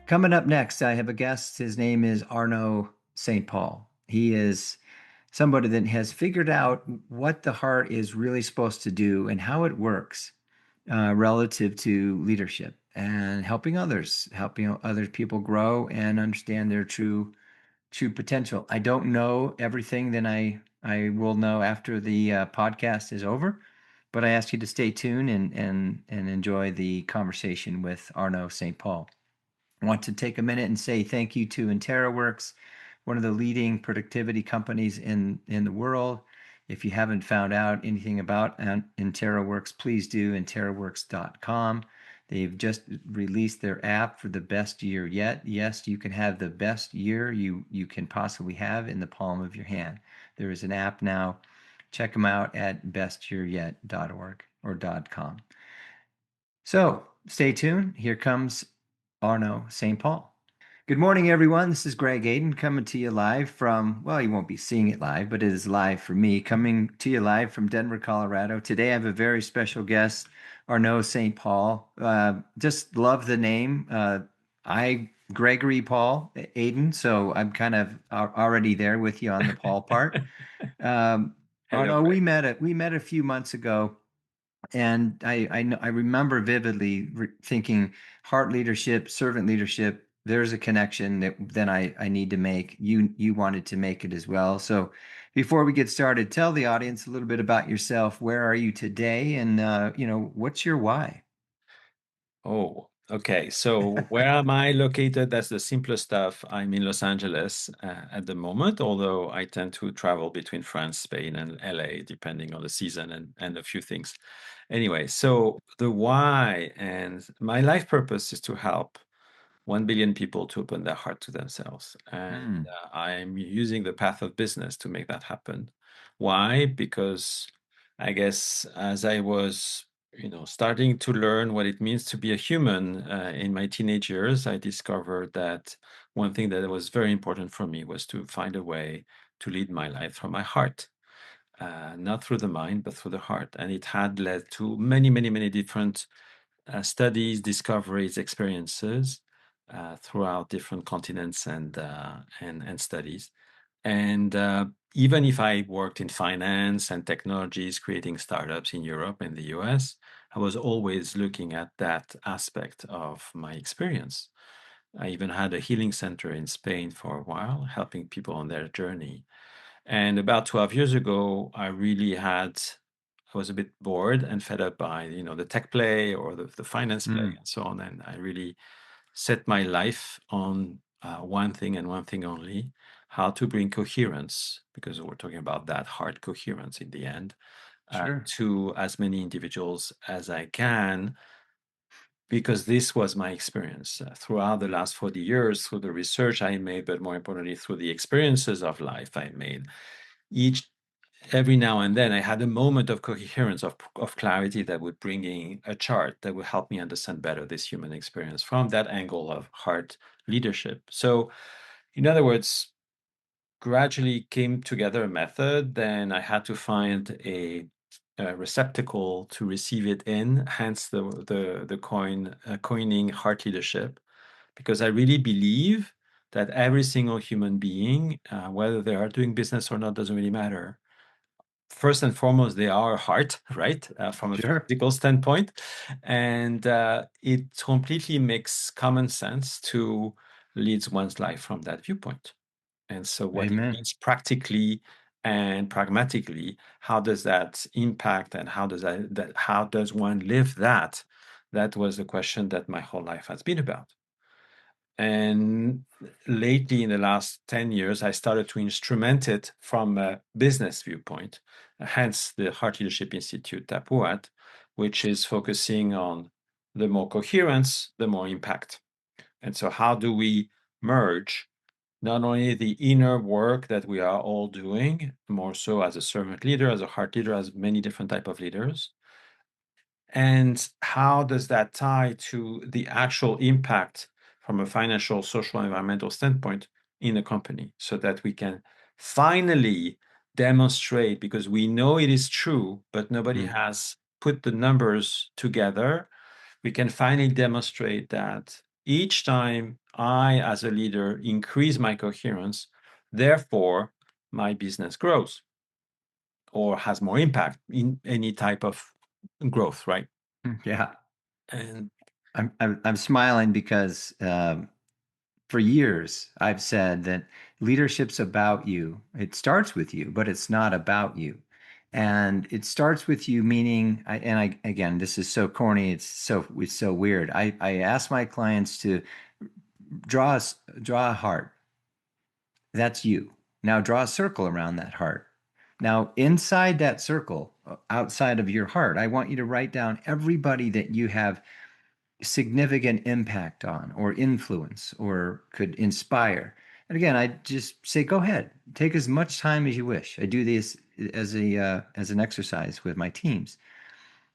Coming up next, I have a guest. His name is Arnaud Saint-Paul. He is somebody that has figured out what the heart is really supposed to do and how it works relative to leadership and helping other people grow and understand their true potential. I don't know everything that I will know after the podcast is over, but I ask you to stay tuned and enjoy the conversation with Arnaud Saint-Paul. I want to take a minute and say thank you to InterraWorks, one of the leading productivity companies in the world. If you haven't found out anything about InterraWorks, please do, interraworks.com. They've just released their app for the best year yet. Yes, you can have the best year you can possibly have in the palm of your hand. There is an app now. Check them out at bestyearyet.org or .com. So stay tuned. Here comes Arnaud Saint-Paul. Good morning, everyone. This is Greg Aden coming to you live from, well, you won't be seeing it live, but it is live for me, coming to you live from Denver, Colorado. Today I have a very special guest, Arnaud Saint-Paul. Just love the name. Gregory Paul Aden, so I'm kind of already there with you on the Paul part. Um, Hello, Arnaud, Greg. we met a few months ago and I remember vividly thinking heart leadership, servant leadership. There's a connection that then I need to make. You wanted to make it as well. So before we get started, tell the audience a little bit about yourself. Where are you today, and what's your why? Oh, okay. So where am I located? That's the simplest stuff. I'm in Los Angeles at the moment, although I tend to travel between France, Spain, and LA, depending on the season and a few things. Anyway, so the why and my life purpose is to help 1 billion people to open their heart to themselves. And Mm, I'm using the path of business to make that happen. Why? Because I guess as I was, starting to learn what it means to be a human in my teenage years, I discovered that one thing that was very important for me was to find a way to lead my life from my heart. Not through the mind, but through the heart. And it had led to many, many, many different studies, discoveries, experiences throughout different continents and studies. And even if I worked in finance and technologies, creating startups in Europe and the US, I was always looking at that aspect of my experience. I even had a healing center in Spain for a while, helping people on their journey. And about 12 years ago, I was a bit bored and fed up by, the tech play or the finance play mm, and so on. And I really set my life on one thing and one thing only, how to bring coherence, because we're talking about that hard coherence in the end, sure, to as many individuals as I can, because this was my experience throughout the last 40 years, through the research I made, but more importantly, through the experiences of life I made. Each Every now and then I had a moment of coherence, of clarity that would bring in a chart that would help me understand better this human experience from that angle of heart leadership. So, in other words, gradually came together a method. Then I had to find a receptacle to receive it in, hence the coining heart leadership, because I really believe that every single human being, whether they are doing business or not, doesn't really matter. First and foremost, they are a heart, right? From a sure. physical standpoint. And it completely makes common sense to lead one's life from that viewpoint. And so, what it Amen. means practically and pragmatically, how does that impact and how does one live that? That was the question that my whole life has been about. And lately, in the last 10 years, I started to instrument it from a business viewpoint, hence the Heart Leadership Institute, Tapuat, which is focusing on the more coherence, the more impact. And so, how do we merge not only the inner work that we are all doing, more so as a servant leader, as a heart leader, as many different type of leaders, and how does that tie to the actual impact from a financial, social, environmental standpoint in a company so that we can finally demonstrate, because we know it is true, but nobody Mm, has put the numbers together. We can finally demonstrate that each time I, as a leader, increase my coherence, therefore my business grows or has more impact in any type of growth, right? Yeah. And I'm smiling because for years I've said that leadership's about you. It starts with you, but it's not about you. And it starts with you, meaning, again, this is so corny. It's so weird. I ask my clients to draw a heart. That's you. Now draw a circle around that heart. Now, inside that circle, outside of your heart, I want you to write down everybody that you have significant impact on, or influence, or could inspire. And again, I just say, go ahead, take as much time as you wish. I do this as an exercise with my teams,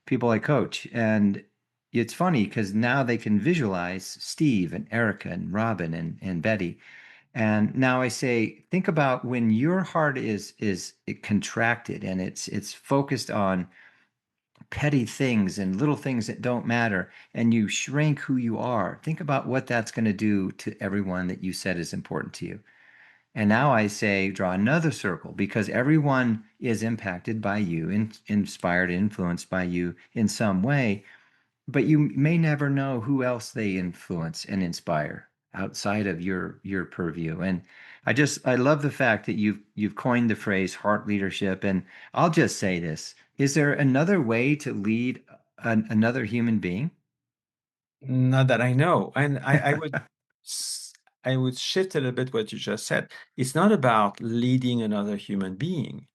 people I coach, and it's funny because now they can visualize Steve and Erica and Robin and Betty. And now I say, think about when your heart is contracted and it's focused on petty things and little things that don't matter, and you shrink who you are. Think about what that's going to do to everyone that you said is important to you. And now I say, draw another circle because everyone is impacted by you, inspired, influenced by you in some way, but you may never know who else they influence and inspire outside of your purview. And I love the fact that you've coined the phrase heart leadership. And I'll just say this: is there another way to lead another human being? not that I know. And I would shift a little bit what you just said. It's not about leading another human being.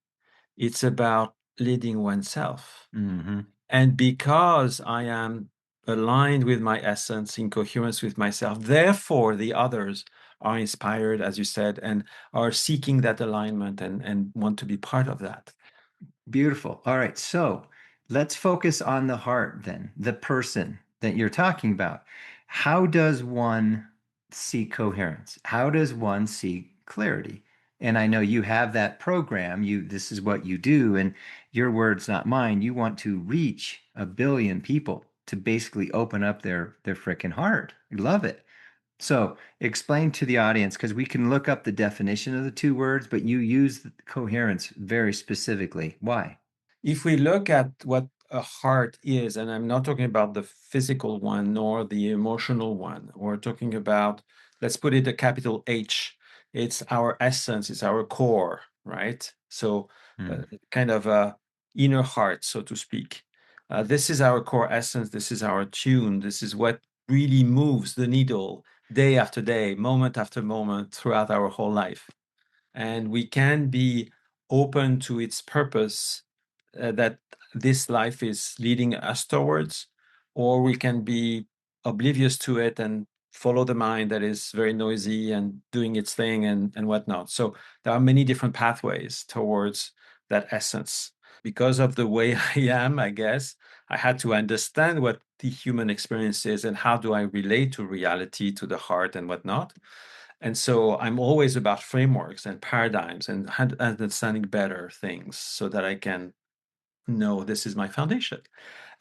It's about leading oneself. Hmm. And because I am aligned with my essence, in coherence with myself, therefore the others are inspired, as you said, and are seeking that alignment and want to be part of that. Beautiful. All right. So let's focus on the heart then, the person that you're talking about. How does one seek coherence? How does one seek clarity? And I know you have that program. This is what you do, and your words, not mine. You want to reach 1 billion people to basically open up their freaking heart. I love it. So explain to the audience, because we can look up the definition of the two words, but you use the coherence very specifically. Why? If we look at what a heart is, and I'm not talking about the physical one nor the emotional one, we're talking about, let's put it a capital H. It's our essence, it's our core, right? So, Hmm. kind of a inner heart, so to speak. This is our core essence, this is our tune, this is what really moves the needle day after day, moment after moment throughout our whole life. And we can be open to its purpose that this life is leading us towards, or we can be oblivious to it and follow the mind that is very noisy and doing its thing and whatnot. So there are many different pathways towards that essence. Because of the way I am, I guess, I had to understand what the human experience is and how do I relate to reality, to the heart and whatnot. And so I'm always about frameworks and paradigms and understanding better things so that I can know this is my foundation.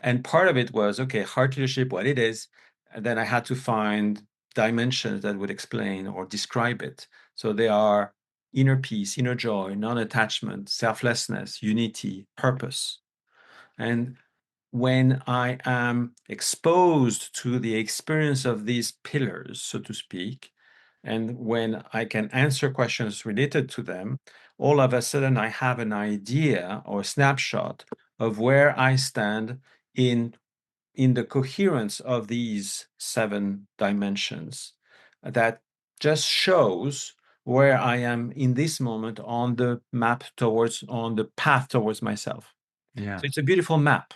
And part of it was, okay, heart leadership, what it is. And then I had to find dimensions that would explain or describe it. So they are inner peace, inner joy, non-attachment, selflessness, unity, purpose. And when I am exposed to the experience of these pillars, so to speak, and when I can answer questions related to them, all of a sudden I have an idea or snapshot of where I stand in, in the coherence of these 7 dimensions that just shows where I am in this moment on the map towards, on the path towards myself. Yeah. So it's a beautiful map.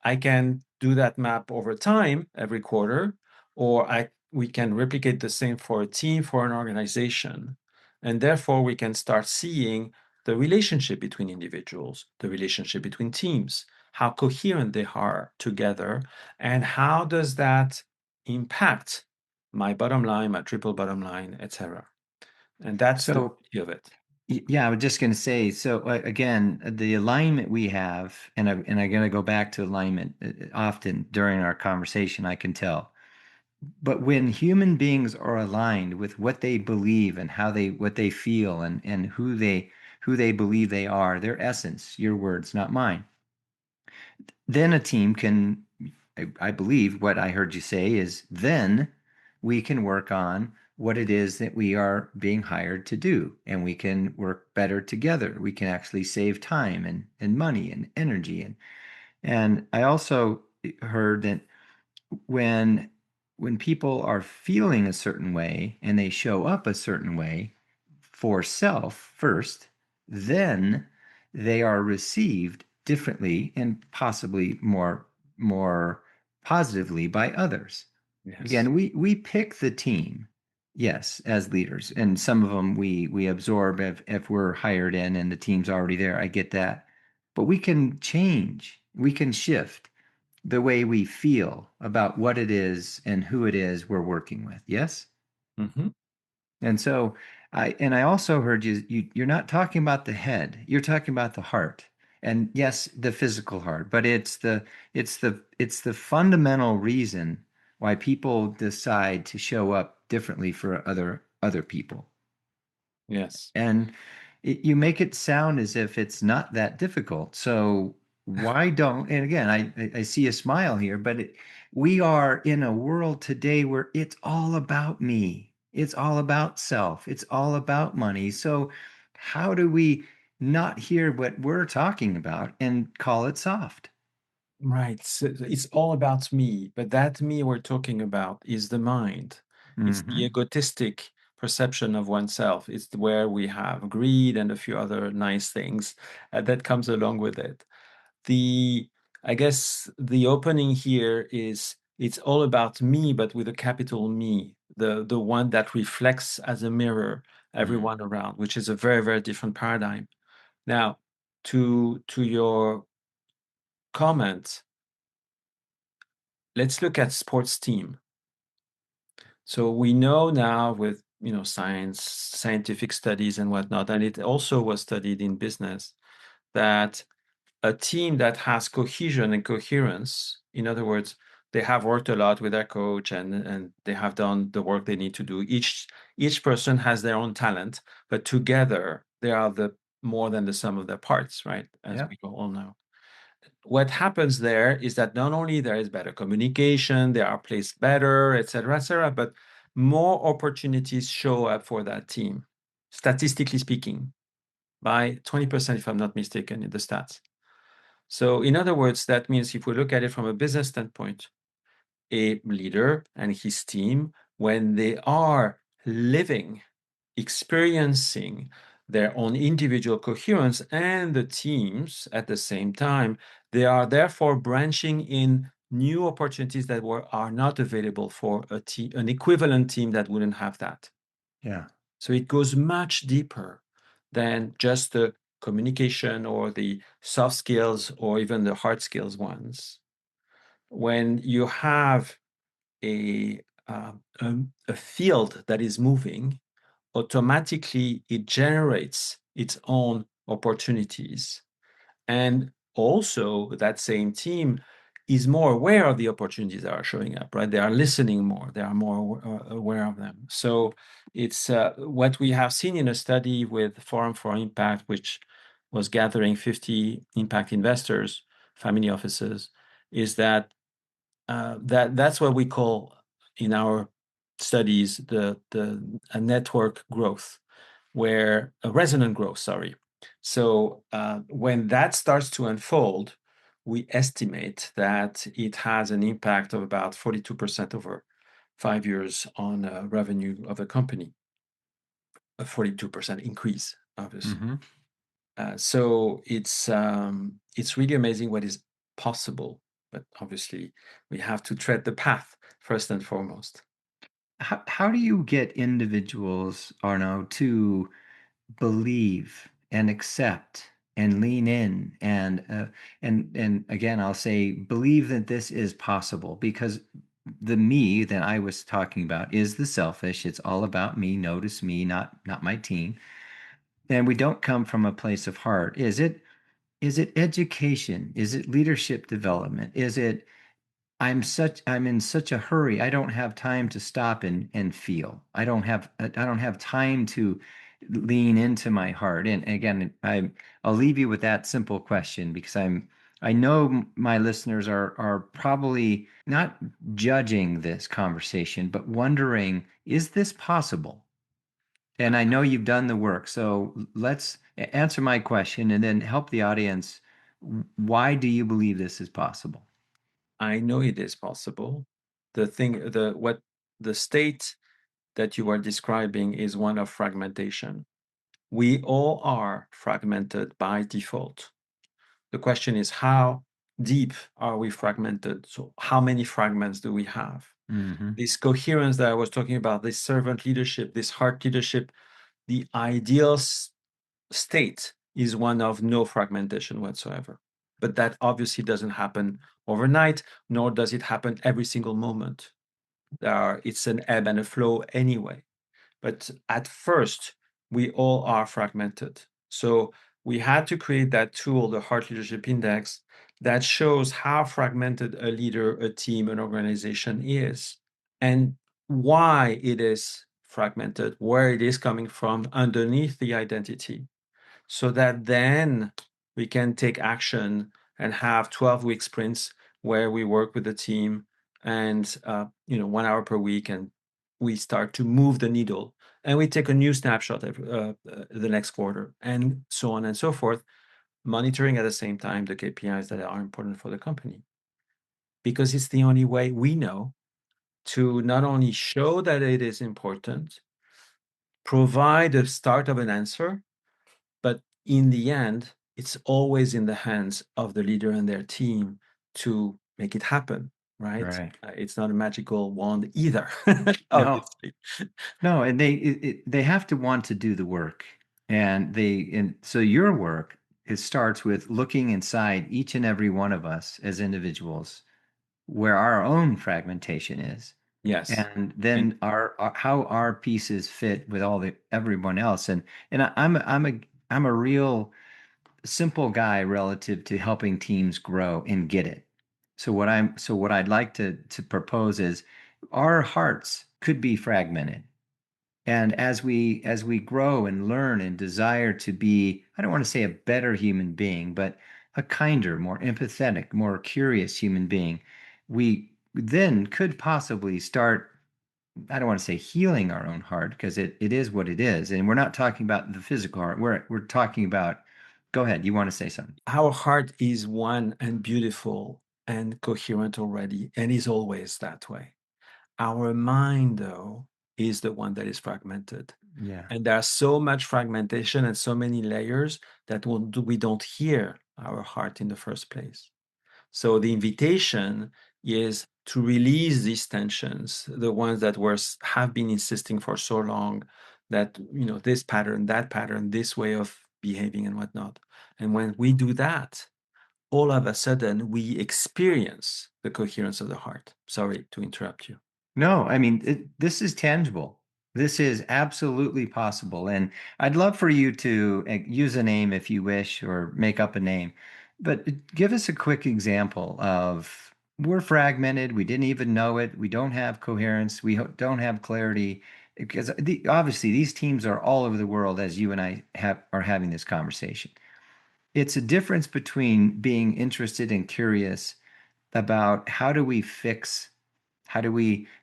I can do that map over time every quarter, or we can replicate the same for a team, for an organization. And therefore, we can start seeing the relationship between individuals, the relationship between teams, how coherent they are together, and how does that impact my bottom line, my triple bottom line, etc. And that's the So, beauty of it. yeah, I was just going to say, so again, the alignment we have, and I'm going to go back to alignment often during our conversation, I can tell. but when human beings are aligned with what they believe and how they what they feel and who they believe they are, their essence, your words, not mine, then a team can, I believe what I heard you say is then we can work on what it is that we are being hired to do, and we can work better together. We can actually save time and money and energy. And I also heard that when when people are feeling a certain way and they show up a certain way for self first, then they are received differently and possibly more positively by others. Yes. Again, we pick the team, yes, as leaders, and some of them we absorb if we're hired in and the team's already there. I get that, but we can change, we can shift the way we feel about what it is and who it is we're working with. Yes. Hmm. And so I also heard you're not talking about the head, you're talking about the heart. And yes, the physical heart, but it's the fundamental reason why people decide to show up differently for other people. Yes. And you make it sound as if it's not that difficult. So why don't, and again, I see a smile here, but we are in a world today where it's all about me. It's all about self. It's all about money. So how do we not hear what we're talking about and call it soft? Right. So it's all about me, but that me we're talking about is the mind. It's the Hmm. egotistic perception of oneself. It's where we have greed and a few other nice things that comes along with it. The, I guess the opening here is it's all about me, but with a capital Me, the one that reflects as a mirror Mm. everyone around, which is a very, very different paradigm. Now, to your comment, let's look at sports team. So we know now with science, scientific studies and whatnot, and it also was studied in business, that a team that has cohesion and coherence, in other words, they have worked a lot with their coach and they have done the work they need to do. Each person has their own talent, but together they are the more than the sum of their parts, right? As Yeah. we all know. What happens there is that not only there is better communication, they are placed better, et cetera, but more opportunities show up for that team, statistically speaking, by 20%, if I'm not mistaken, in the stats. So, in other words, that means if we look at it from a business standpoint, a leader and his team, when they are living, experiencing their own individual coherence and the teams at the same time, they are therefore branching in new opportunities that are not available for an equivalent team that wouldn't have that. Yeah. So it goes much deeper than just the communication or the soft skills or even the hard skills ones. When you have a, uh, a field that is moving, automatically it generates its own opportunities. And also, that same team is more aware of the opportunities that are showing up, right? They are listening more, they are more aware of them. So, it's what we have seen in a study with Forum for Impact, which was gathering 50 impact investors, family offices, is that that's what we call in our studies the a network growth, where a resonant growth, sorry. So when that starts to unfold, we estimate that it has an impact of about 42% over 5 years on revenue of a company, a 42% increase, obviously. Hmm. So it's really amazing what is possible, but obviously we have to tread the path first and foremost. How do you get individuals, Arno, to believe and accept and lean in and again I'll say believe that this is possible, because the me that I was talking about is the selfish. It's all about me, notice me, not my team. And we don't come from a place of heart. Is it education? Is it leadership development? Is it I'm in such a hurry. I don't have time to stop and feel. I don't have time to lean into my heart. And again, I'll leave you with that simple question because I know my listeners are probably not judging this conversation, but wondering, is this possible? And I know you've done the work. So let's answer my question and then help the audience. Why do you believe this is possible? I know it is possible. The state that you are describing is one of fragmentation. We all are fragmented by default. The question is, how deep are we fragmented? So how many fragments do we have? Hmm. This coherence that I was talking about, this servant leadership, this heart leadership, the ideal state is one of no fragmentation whatsoever. But that obviously doesn't happen overnight, nor does it happen every single moment. It's an ebb and a flow anyway. But at first, we all are fragmented. So we had to create that tool, the Heart Leadership Index, that shows how fragmented a leader, a team, an organization is, and why it is fragmented, where it is coming from underneath the identity, so that then we can take action and have 12-week sprints where we work with the team and 1 hour per week, and we start to move the needle, and we take a new snapshot of the next quarter, and so on and so forth, monitoring at the same time the KPIs that are important for the company, because it's the only way we know to not only show that it is important, provide a start of an answer, but in the end, it's always in the hands of the leader and their team to make it happen, right? Right. It's not a magical wand either, No, obviously. no, and they have to want to do the work. And so your work, it starts with looking inside each and every one of us as individuals where our own fragmentation is. Yes. And And then how our pieces fit with all the everyone else. I'm a real simple guy relative to helping teams grow and get it. So what I'd like to propose is our hearts could be fragmented. And as we grow and learn and desire to be, I don't want to say a better human being, but a kinder, more empathetic, more curious human being, we then could possibly start, I don't want to say healing our own heart because it is what it is. And we're not talking about the physical heart. We're talking about, go ahead, you want to say something? our heart is one and beautiful and coherent already, and is always that way. Our mind, though, is the one that is fragmented. Yeah. And there's so much fragmentation and so many layers that we don't hear our heart in the first place. So the invitation is to release these tensions, the ones that have been insisting for so long, that this pattern, that pattern, this way of behaving and whatnot. And when we do that, all of a sudden we experience the coherence of the heart. Sorry to interrupt you. No, I mean, this is tangible. This is absolutely possible. And I'd love for you to use a name if you wish, or make up a name. But give us a quick example of we're fragmented. We didn't even know it. We don't have coherence. Don't have clarity. Because obviously, these teams are all over the world as you and I are having this conversation. It's a difference between being interested and curious about how do we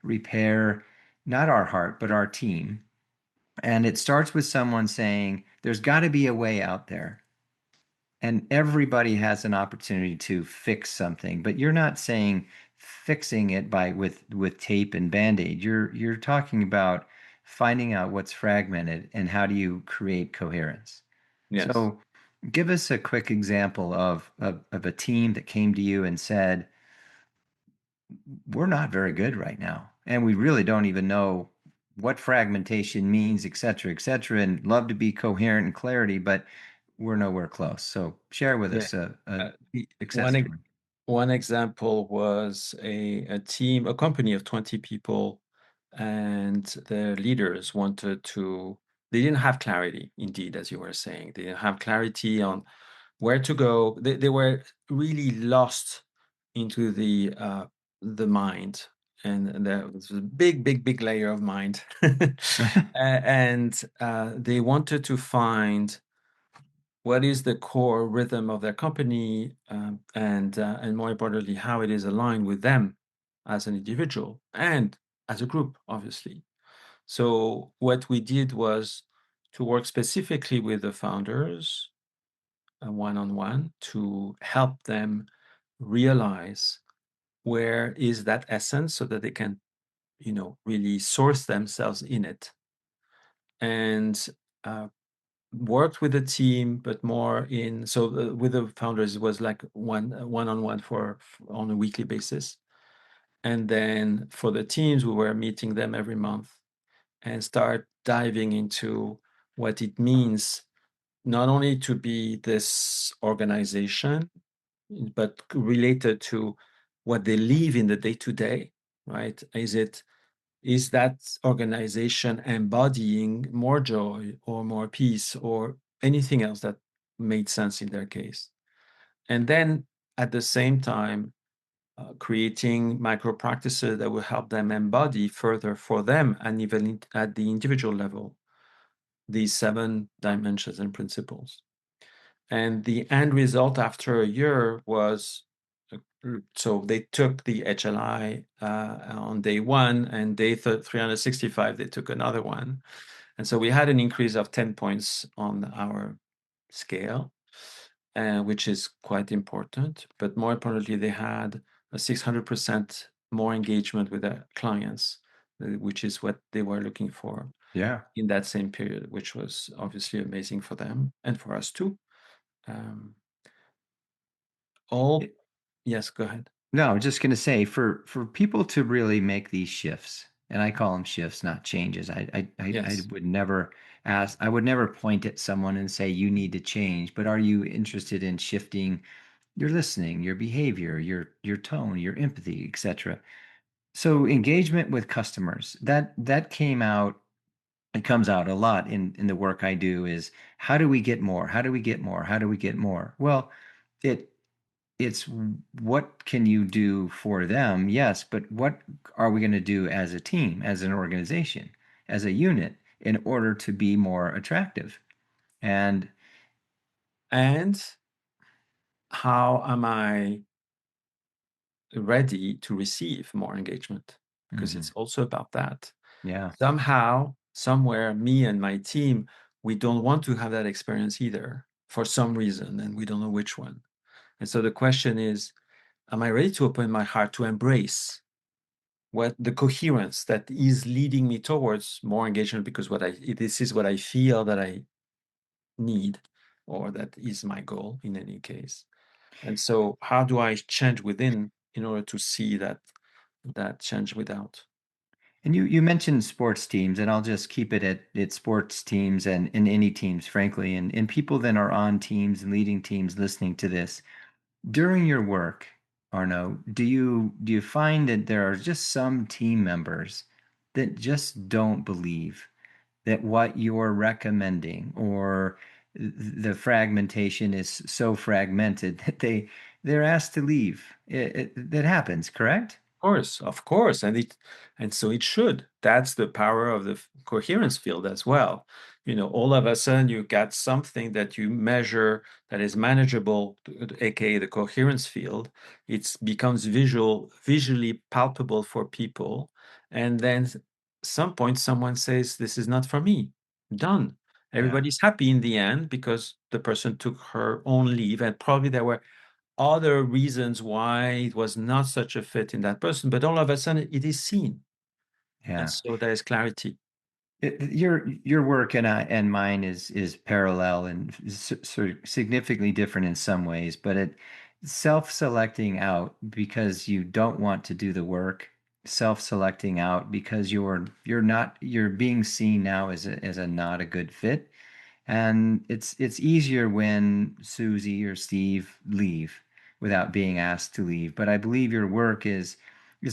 repair not our heart, but our team. And it starts with someone saying, there's got to be a way out there. And everybody has an opportunity to fix something, but you're not saying fixing it by with tape and band-aid. You're talking about finding out what's fragmented and how do you create coherence. Yes. So give us a quick example of a team that came to you and said, we're not very good right now. And we really don't even know what fragmentation means, et cetera, and love to be coherent and clarity, but we're nowhere close. So share with Yeah. us a The- success one ex- story. one example was a company of 20 people, and the leaders they didn't have clarity, indeed, as you were saying. They didn't have clarity on where to go. They were really lost into the the mind, and there was a big, big, big layer of mind. And they wanted to find what is the core rhythm of their company, and more importantly, how it is aligned with them as an individual and as a group, obviously. So what we did was to work specifically with the founders, one-on-one, to help them realize where is that essence so that they can, really source themselves in it. And worked with the team, but more in, so with the founders, it was like one-on-one on a weekly basis. And then for the teams, we were meeting them every month and start diving into what it means not only to be this organization, but related to what they live in the day to day, right? Is that organization embodying more joy or more peace or anything else that made sense in their case? And then at the same time, creating micro practices that will help them embody further for them and even at the individual level these 7 dimensions and principles. And the end result after a year was, so they took the HLI on day one, and day 365, they took another one. And so we had an increase of 10 points on our scale, which is quite important. But more importantly, they had a 600% more engagement with their clients, which is what they were looking for Yeah. in that same period, which was obviously amazing for them and for us too. Um, all, yes, go ahead. No, I'm just going to say for people to really make these shifts, and I call them shifts, not changes. I Yes. would never ask, I would never point at someone and say you need to change, but are you interested in shifting your listening, your behavior, your tone, your empathy, etc. So engagement with customers, that came out, it comes out a lot in the work I do is how do we get more? How do we get more? How do we get more? Well, it it's what can you do for them? Yes, but what are we going to do as a team, as an organization, as a unit in order to be more attractive? And And how am I ready to receive more engagement? Because mhm, it's also about that. yeah, Somehow, somewhere, me and my team, we don't want to have that experience either for some reason, and we don't know which one. And so the question is, am I ready to open my heart to embrace what the coherence that is leading me towards more engagement? Because this is what I feel that I need, or that is my goal in any case. And so how do I change within in order to see that change without? and you mentioned sports teams, and I'll just keep it at sports teams and in any teams, frankly, and people that are on teams and leading teams listening to this. During your work, Arnaud, do you find that there are just some team members that just don't believe that what you're recommending or the fragmentation is so fragmented that they're asked to leave? That happens, correct? Of course, and so it should. That's the power of the coherence field as well. All of a sudden you got something that you measure that is manageable, aka the coherence field. It becomes visually palpable for people, and then some point someone says, "This is not for me." Done. Yeah. Everybody's happy in the end because the person took her own leave, and probably there were other reasons why it was not such a fit in that person, but all of a sudden it is seen. And Yeah. so there is clarity. Your work and mine is parallel and sort of significantly different in some ways, but it self-selecting out because you don't want to do the work, self-selecting out because you're being seen now as a not a good fit. And it's easier when Susie or Steve leave without being asked to leave. But I believe your work is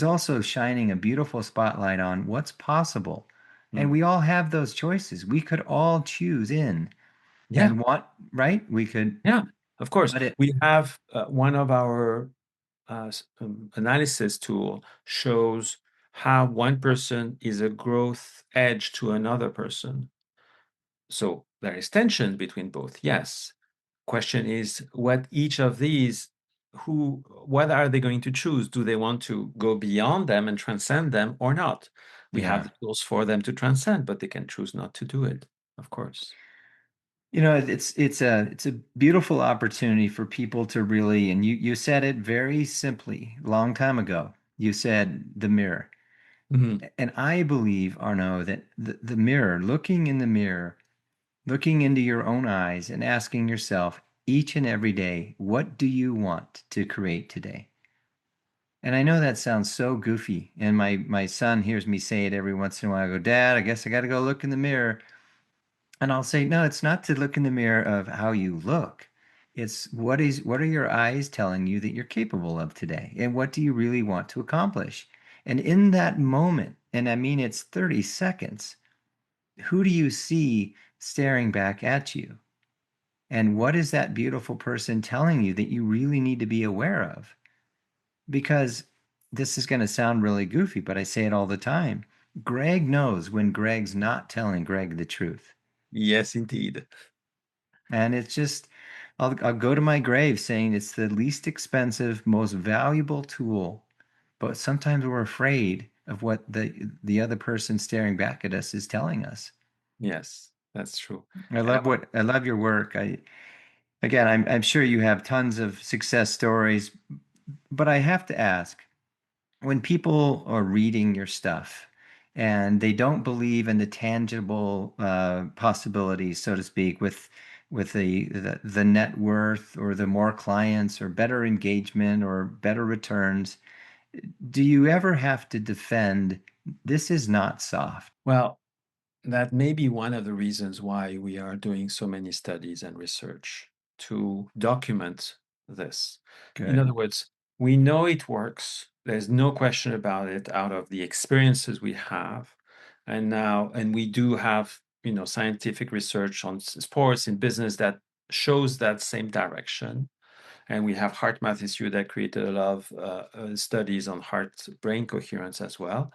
also shining a beautiful spotlight on what's possible. And Mm. we all have those choices. We could all choose in Yeah, and want, right? We could, yeah, of course. but it, We have one of our analysis tool shows how one person is a growth edge to another person. So there is tension between both, yes. Question is what each of these, what are they going to choose? Do they want to go beyond them and transcend them or not? We have Yeah. the tools for them to transcend, but they can choose not to do it, of course. It's a beautiful opportunity for people to really, and you said it very simply long time ago. You said the mirror. Mhm. And I believe, Arnaud, that the mirror, looking in the mirror, looking into your own eyes and asking yourself each and every day, what do you want to create today? And I know that sounds so goofy. And my son hears me say it every once in a while. I go, Dad, I guess I got to go look in the mirror. And I'll say, no, it's not to look in the mirror of how you look. It's what are your eyes telling you that you're capable of today? And what do you really want to accomplish? And in that moment, and I mean it's 30 seconds, who do you see staring back at you? And what is that beautiful person telling you that you really need to be aware of? Because this is going to sound really goofy, but I say it all the time. Greg knows when Greg's not telling Greg the truth. Yes, indeed. And it's just, I'll go to my grave saying it's the least expensive, most valuable tool. But sometimes we're afraid of what the other person staring back at us is telling us. Yes, that's true. And I love your work. Again, I'm sure you have tons of success stories, but I have to ask, when people are reading your stuff and they don't believe in the tangible possibilities, so to speak, with the net worth or the more clients or better engagement or better returns, do you ever have to defend this is not soft? well, that may be one of the reasons why we are doing so many studies and research to document this. In Good. other words, we know it works. There's no question about it out of the experiences we have. And we do have, scientific research on sports and business that shows that same direction. And we have HeartMath Institute that created a lot of studies on heart brain coherence as well.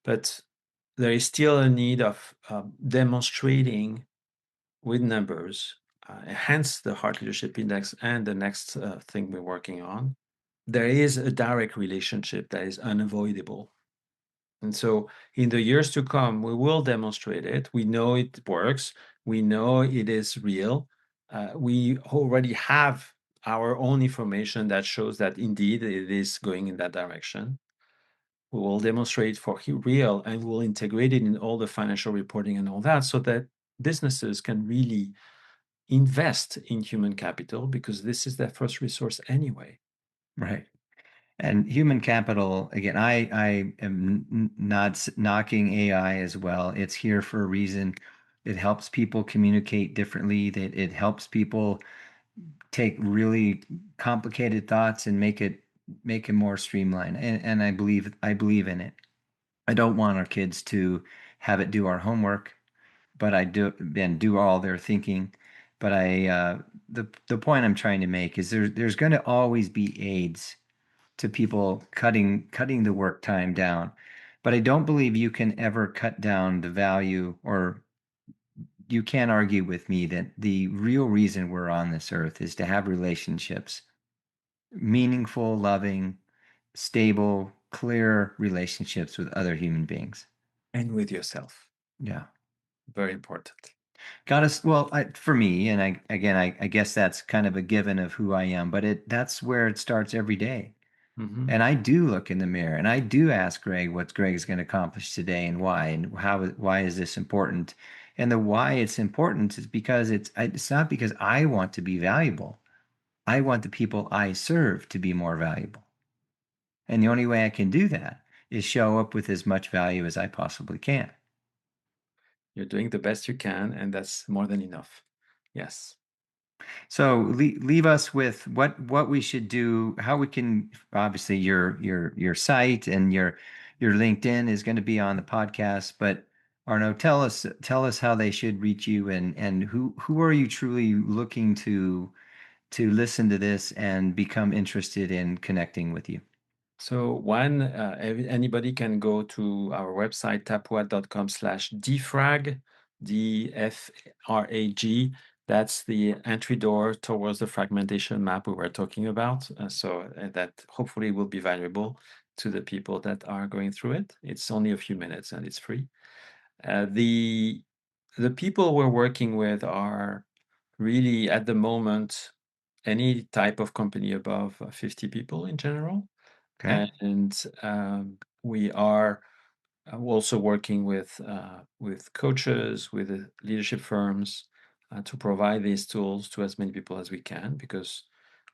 But there is still a need of demonstrating with numbers, hence the Heart Leadership Index and the next thing we're working on. There is a direct relationship that is unavoidable. And so in the years to come, we will demonstrate it. We know it works. We know it is real. We already have our own information that shows that indeed it is going in that direction. We will demonstrate for real and we'll integrate it in all the financial reporting and all that so that businesses can really invest in human capital because this is their first resource anyway. Right. And human capital, again, I am not knocking AI as well. It's here for a reason. It helps people communicate differently. That it helps people take really complicated thoughts and make it more streamlined. And I believe in it. I don't want our kids to have it do our homework, but I do and do all their thinking. But the point I'm trying to make is there's going to always be aids to people cutting the work time down. But I don't believe you can ever cut down the value, or you can't argue with me that the real reason we're on this earth is to have relationships, meaningful, loving, stable, clear relationships with other human beings. And with yourself. Yeah. Very important. Got us. Well, for me, and I guess that's kind of a given of who I am, but that's where it starts every day. Mhm. And I do look in the mirror and I do ask Greg what Greg is going to accomplish today and why is this important? And the why it's important is because it's not because I want to be valuable. I want the people I serve to be more valuable. And the only way I can do that is show up with as much value as I possibly can. You're doing the best you can, and that's more than enough. Yes. So leave us with what we should do, how we can obviously your site and your LinkedIn is going to be on the podcast, but Arno, tell us how they should reach you and who are you truly looking to to listen to this and become interested in connecting with you? So one, anybody can go to our website, tapwad.com/defrag, DFRAG. That's the entry door towards the fragmentation map we were talking about. That hopefully will be valuable to the people that are going through it. It's only a few minutes and it's free. The people we're working with are really at the moment any type of company above 50 people in general. Okay. And we are also working with coaches, with leadership firms to provide these tools to as many people as we can, because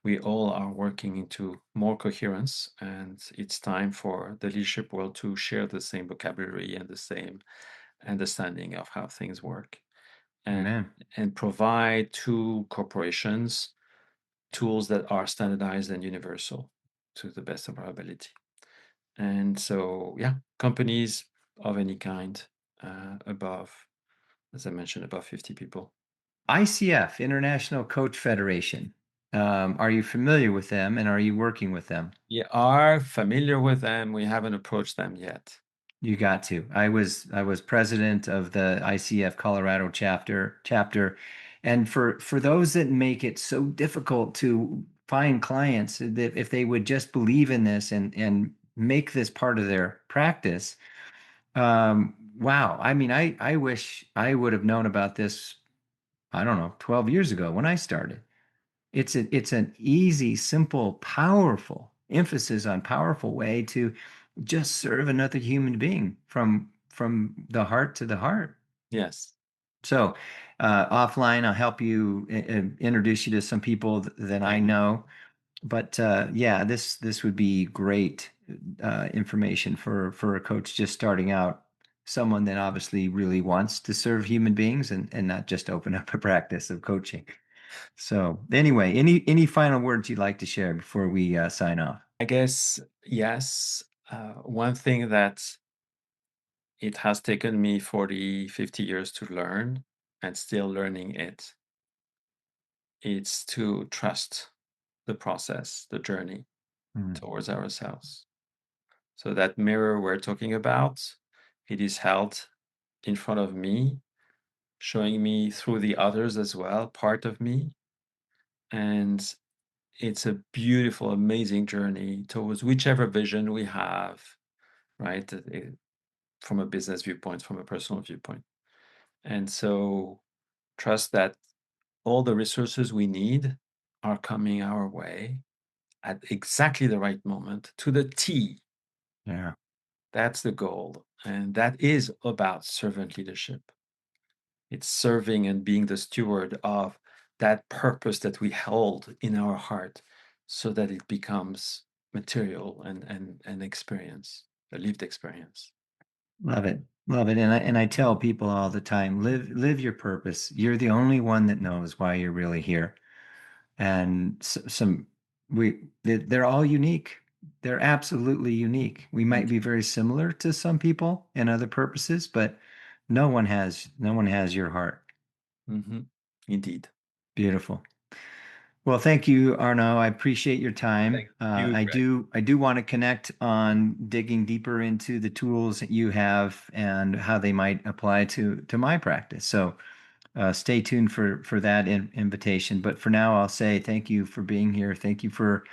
we all are working into more coherence, and it's time for the leadership world to share the same vocabulary and the same understanding of how things work, and Amen. and provide to corporations tools that are standardized and universal to the best of our ability. And so, yeah, companies of any kind, above, as I mentioned, above 50 people. ICF, International Coach Federation. Are you familiar with them and are you working with them? We are familiar with them. We haven't approached them yet. You got to. I was president of the ICF Colorado chapter, and for those that make it so difficult to find clients, that if they would just believe in this and make this part of their practice, wow. I mean, I wish I would have known about this, I don't know, 12 years ago when I started. It's an easy, simple, powerful emphasis on powerful way to just serve another human being from the heart to the heart. Yes. So, offline, I'll help you introduce you to some people that I Thank you. know. But yeah, this would be great information for a coach just starting out, someone that obviously really wants to serve human beings and not just open up a practice of coaching. So anyway, any final words you'd like to share before we sign off? I guess, yes. One thing that it has taken me 40, 50 years to learn, and still learning it, it's to trust the process, the journey Mm. towards ourselves. So that mirror we're talking about, it is held in front of me, showing me through the others as well, part of me. And it's a beautiful, amazing journey towards whichever vision we have, right? From a business viewpoint, from a personal viewpoint. And so trust that all the resources we need are coming our way at exactly the right moment to the T. Yeah. That's the goal. And that is about servant leadership. It's serving and being the steward of that purpose that we hold in our heart so that it becomes material and experience, a lived experience. Love it. Love it. And I tell people all the time, live your purpose. You're the only one that knows why you're really here. And some they're all unique. They're absolutely unique. We might be very similar to some people and other purposes, but no one has your heart. Mm-hmm. Indeed. Beautiful. Well, thank you, Arnaud. I appreciate your time. Thank you, I Greg. do I do want to connect on digging deeper into the tools that you have and how they might apply to my practice. So stay tuned for that invitation. But for now, I'll say thank you for being here. Thank you for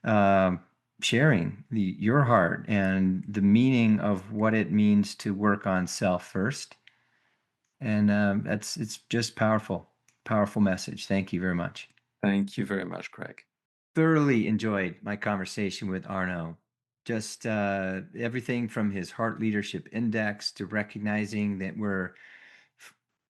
um, sharing your heart and the meaning of what it means to work on self first. And it's just powerful, powerful message. Thank you very much. Thank you very much, Greg. Thoroughly enjoyed my conversation with Arnaud. Just everything from his heart leadership index to recognizing that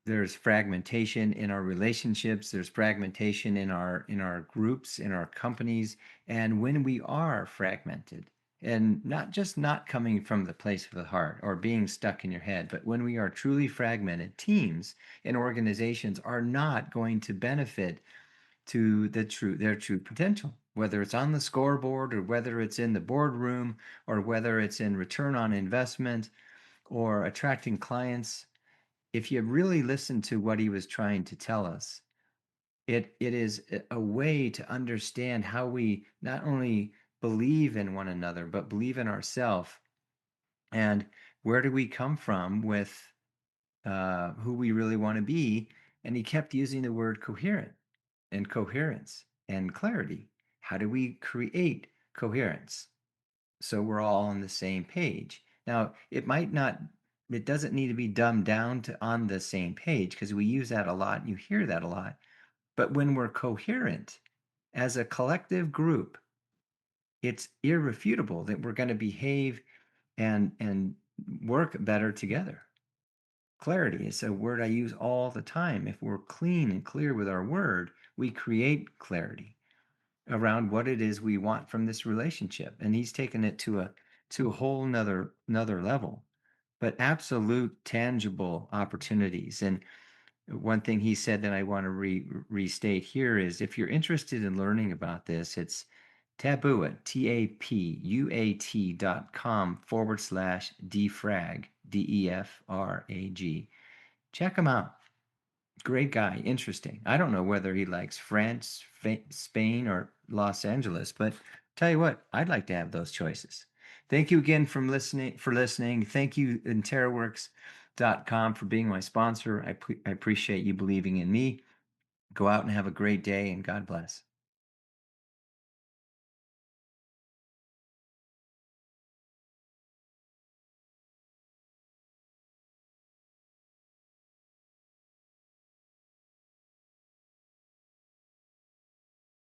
there's fragmentation in our relationships, there's fragmentation in our groups, in our companies, and when we are fragmented, and not just not coming from the place of the heart or being stuck in your head, but when we are truly fragmented, teams and organizations are not going to benefit to their true potential, whether it's on the scoreboard or whether it's in the boardroom or whether it's in return on investment or attracting clients. If you really listen to what he was trying to tell us, It is a way to understand how we not only believe in one another, but believe in ourselves. And where do we come from with who we really want to be? And he kept using the word coherent and coherence and clarity. How do we create coherence so we're all on the same page? Now, it doesn't need to be dumbed down to on the same page because we use that a lot and you hear that a lot. But when we're coherent as a collective group, it's irrefutable that we're going to behave and work better together. Clarity is a word I use all the time. If we're clean and clear with our word, we create clarity around what it is we want from this relationship. And he's taken it to a whole another level, but absolute tangible opportunities. And one thing he said that I want to restate here is if you're interested in learning about this, it's Tabuat, tapuat.com/defrag, DEFRAG. Check him out. Great guy, interesting. I don't know whether he likes France, Spain, or Los Angeles, but tell you what, I'd like to have those choices. Thank you again for listening. Thank you, InterraWorks.com, for being my sponsor. I appreciate you believing in me. Go out and have a great day, and God bless.